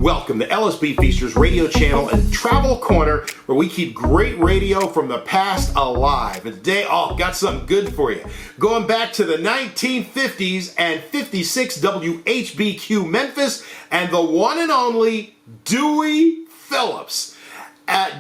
welcome to LSB Feasters Radio Channel and Travel Corner, where we keep great radio from the past alive. And today, got something good for you. Going back to the 1950s and 56 WHBQ Memphis and the one and only Dewey Phillips.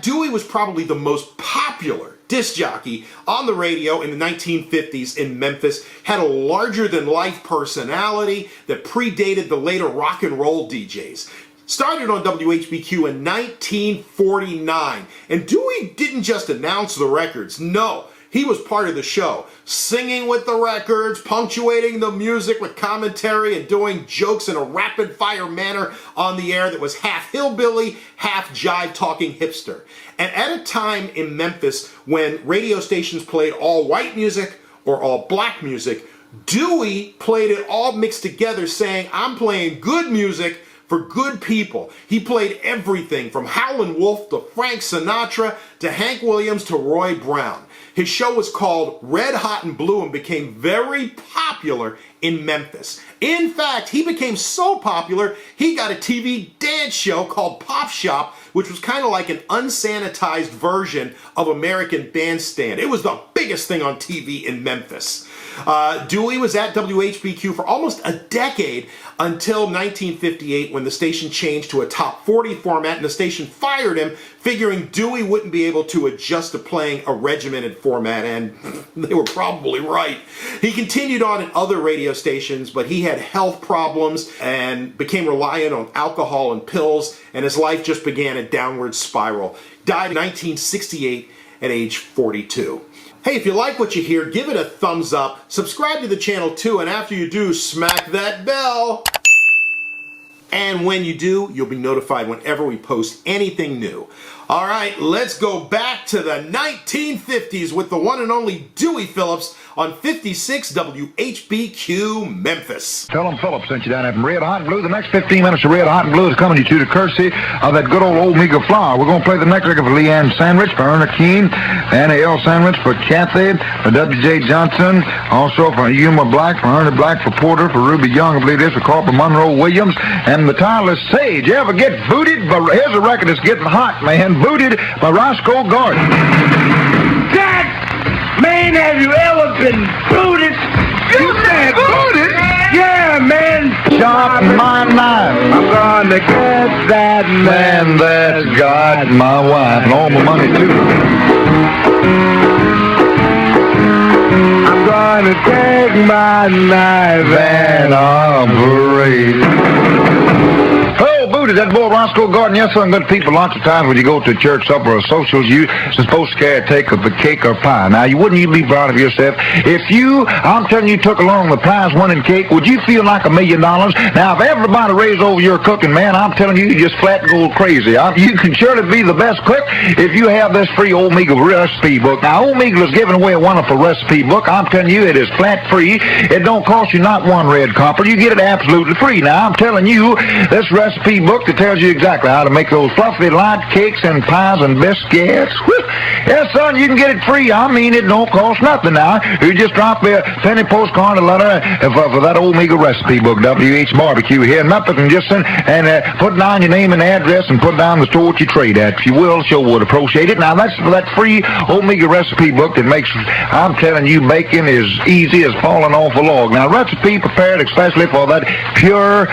Dewey was probably the most popular disc jockey on the radio in the 1950s in Memphis, had a larger-than-life personality that predated the later Rock and Roll DJs. Started on WHBQ in 1949, and Dewey didn't just announce the records, no. He was part of the show, singing with the records, punctuating the music with commentary, and doing jokes in a rapid-fire manner on the air that was half hillbilly, half jive-talking hipster. And at a time in Memphis when radio stations played all white music or all black music, Dewey played it all mixed together, saying, I'm playing good music for good people. He played everything from Howlin Wolf to Frank SInatra to Hank Williams to Roy Brown. His show was called Red, Hot, and Blue and became very popular in Memphis. In fact, he became so popular, he got a TV dance show called Pop Shop, which was kind of like an unsanitized version of American Bandstand. It was the biggest thing on TV in Memphis. Dewey was at WHBQ for almost a decade until 1958 when the station changed to a top 40 format and the station fired him, figuring Dewey wouldn't be able to adjust to playing a regimented format, and they were probably right. He continued on at other radio stations, but he had health problems and became reliant on alcohol and pills, and his life just began a downward spiral. Died in 1968 at age 42. Hey, if you like what you hear, give it a thumbs up, subscribe to the channel too, and after you do, smack that bell. And when you do, you'll be notified whenever we post anything new. All right, let's go back to the 1950s with the one and only Dewey Phillips on 56 WHBQ Memphis. Tell them Phillips sent you down there from Red Hot and Blue. The next 15 minutes of Red Hot and Blue is coming to you courtesy of that good old Omega Flower. We're going to play the next record for Leanne Sandwich, for Erna Keene, Anna L. Sandwich, for Kathy, for W.J. Johnson, also for Yuma Black, for Ernie Black, for Porter, for Ruby Young, I believe this, for Corporal Monroe Williams, and the title is Sage. You ever get booted? Here's a record that's getting hot, man. Booted by Roscoe Gordon. God, man, have you ever been booted? You said booted? Yeah, man. Sharp my knife. I'm gonna get that Man, that's got my wife and all my money too. I'm gonna take my knife and operate. Oh, booted, that boy Roscoe Gordon. Yes, some good people. Lots of times when you go to church, supper, or socials, you're supposed to carry a take of a cake or pie. Now, wouldn't you be proud of yourself if I'm telling you, took along the prize winning cake? Would you feel like $1 million? Now, if everybody raised over your cooking, man, I'm telling you, you just flat go crazy. You can surely be the best cook if you have this free Omega recipe book. Now, Omega is giving away a wonderful recipe book. I'm telling you, it is flat free. It don't cost you not one red copper. You get it absolutely free. Now, I'm telling you, this recipe book that tells you exactly how to make those fluffy light cakes and pies and biscuits. Yes, son, you can get it free. I mean, it don't cost nothing now. You just drop a penny postcard or letter for that Omega recipe book, WHBQ here in Memphis, and just send and put down your name and address and put down the store that you trade at. If you will, sure would appreciate it. Now, that's for that free Omega recipe book that makes, I'm telling you, baking as easy as falling off a log. Now, recipe prepared especially for that pure,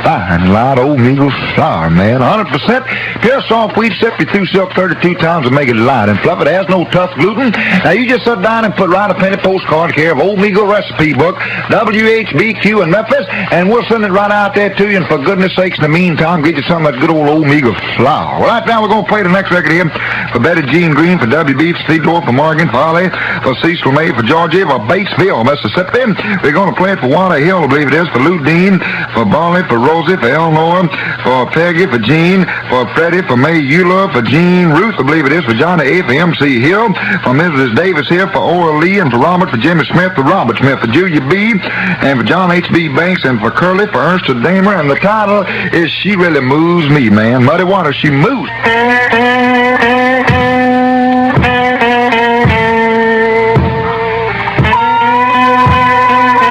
fine, light Omega flour, man. 100% pure soft wheat, sifted through silk 32 times to make it light and fluff. It has no tough gluten. Now, you just sit down and write a penny postcard care of Omega recipe book, WHBQ in Memphis, and we'll send it right out there to you. And for goodness sakes, in the meantime, get you some of that good old Omega flour. Well, right now, we're going to play the next record here for Betty Jean Green, for WB, for Steedorf, for Morgan, for Ollie, for Cecil May, for Georgia, for Batesville, Mississippi. We're going to play it for Wanda Hill, I believe it is, for Lou Dean, for Barley, for Rosie, for Eleanor, for Peggy, for Jean, for Freddie, for May Eula, for Jean Ruth, I believe it is, for Johnny A, for MC Hill, for Mrs. Davis here, for Ora Lee, and for Robert, for Jimmy Smith, for Robert Smith, for Julia B, and for John H.B. Banks, and for Curly, for Ernst Damer, and the title is She Really Moves Me, man. Muddy Water, She Moves.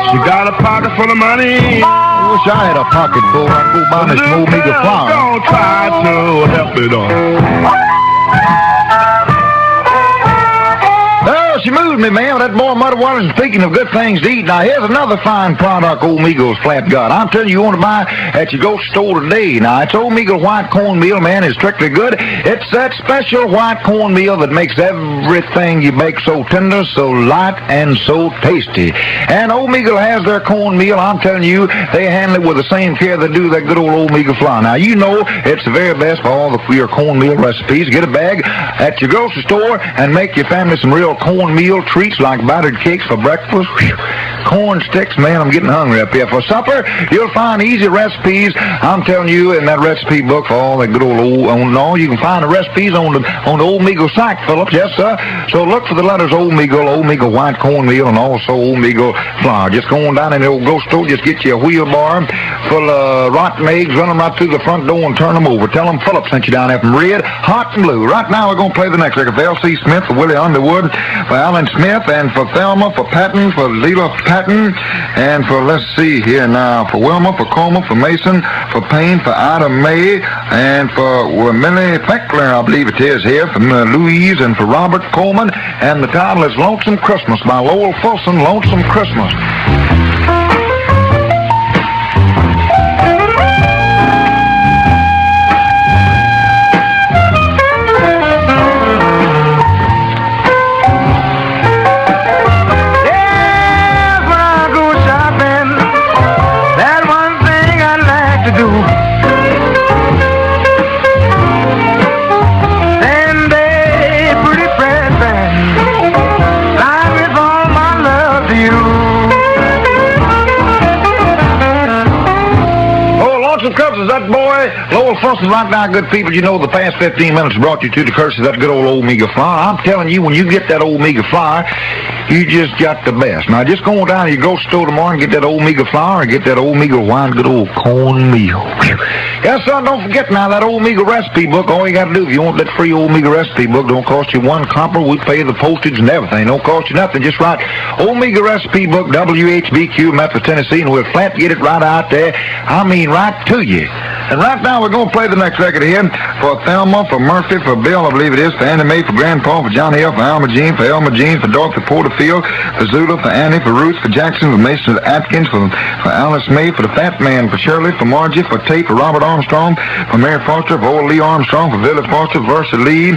She got a pocket full of money. wish I had a pocket full. I'd go buy me some Omega flour. Don't try to help me, darling. Oh, she moved me, man, with that boy Muddy Waters. Speaking of good things to eat, now here's another fine product Old Meagle's flat got. I'm telling you, you want to buy at your grocery store today. Now, it's Old Meagle white cornmeal, man. It's strictly good. It's that special white cornmeal that makes everything you bake so tender, so light, and so tasty. And Old Meagle has their cornmeal. I'm telling you, they handle it with the same care they do that good old Meagle flour. Now, you know it's the very best for all your cornmeal recipes. Get a bag at your grocery store and make your family some real cornmeal treats like battered cakes for breakfast. Whew. Corn sticks, man, I'm getting hungry up here. For supper, you'll find easy recipes. I'm telling you, in that recipe book for all that good old you can find the recipes on the Old Meagle site, Phillips. Yes, sir. So look for the letters Old Meagle white cornmeal, and also Old Meagle flour. Just go on down in the old grocery store, just get you a wheelbarrow full of rotten eggs, run them right through the front door and turn them over. Tell them Phillips sent you down there from Red, Hot and Blue. Right now, we're going to play the next record for L.C. Smith, for Willie Underwood, for Alan Smith, and for Thelma, for Patton, for Leela Patton, and for, let's see here now, for Wilma, for Coleman, for Mason, for Payne, for Ida May, and for Millie Feckler, I believe it is here, for Louise, and for Robert Coleman. And the title is Lonesome Christmas by Lowell Fulson, Lonesome Christmas. That boy, Lowell Fulson, right now, good people, you know the past 15 minutes brought you to the curse of that good old Meagle flour. I'm telling you, when you get that old Meagle flour, you just got the best. Now, just go down to your grocery store tomorrow and get that old Meagle flour and get that old Meagle wine, good old cornmeal. Yes, son, don't forget now, that old Meagle recipe book, all you got to do, if you want that free old Meagle recipe book, don't cost you one copper. We pay the postage and everything. Don't cost you nothing. Just write Old Meagle recipe book, WHBQ, Memphis, Tennessee, and we'll flat get it right out there. I mean, right to you. And right now, we're going to play the next record here for Thelma, for Murphy, for Bill, I believe it is, for Annie Mae, for Grandpa, for John Hill, for Alma Jean, for Elma Jean, for Dorothy Porterfield, for Zula, for Annie, for Ruth, for Jackson, for Mason Atkins, for Alice May, for the Fat Man, for Shirley, for Margie, for Tate, for Robert Armstrong, for Mary Foster, for old Lee Armstrong, for Billy Foster, for Versa Lee,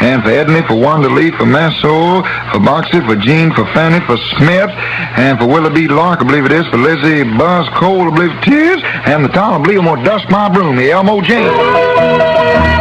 and for Edney, for Wanda Lee, for Masso, for Boxy, for Jean, for Fanny, for Smith, and for Willie B. Lark, I believe it is, for Lizzie Buzz Cole, I believe it is, and the title, I believe I'm going to dust my broom, the Elmo James.